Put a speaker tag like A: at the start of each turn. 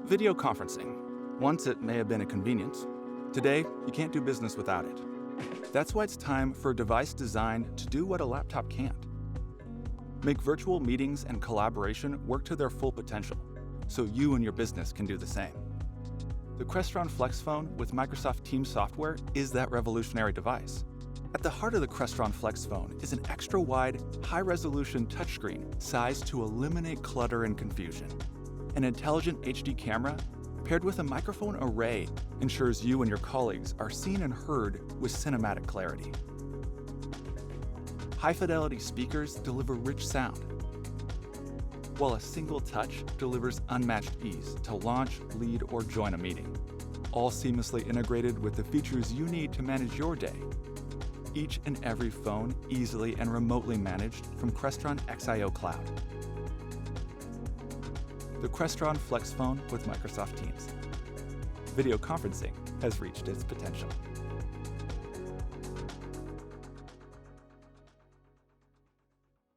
A: Video conferencing. Once it may have been a convenience. Today, you can't do business without it. That's why it's time for a device designed to do what a laptop can't. Make virtual meetings and collaboration work to their full potential, so you and your business can do the same. The Crestron Flex Phone with Microsoft Teams software is that revolutionary device. At the heart of the Crestron Flex Phone is an extra-wide, high-resolution touchscreen sized to eliminate clutter and confusion. An intelligent HD camera paired with a microphone array ensures you and your colleagues are seen and heard with cinematic clarity. High-fidelity speakers deliver rich sound, while a single touch delivers unmatched ease to launch, lead, or join a meeting, all seamlessly integrated with the features you need to manage your day. Each and every phone easily and remotely managed from Crestron XIO Cloud. The Crestron Flex Phone with Microsoft Teams. Video conferencing has reached its potential.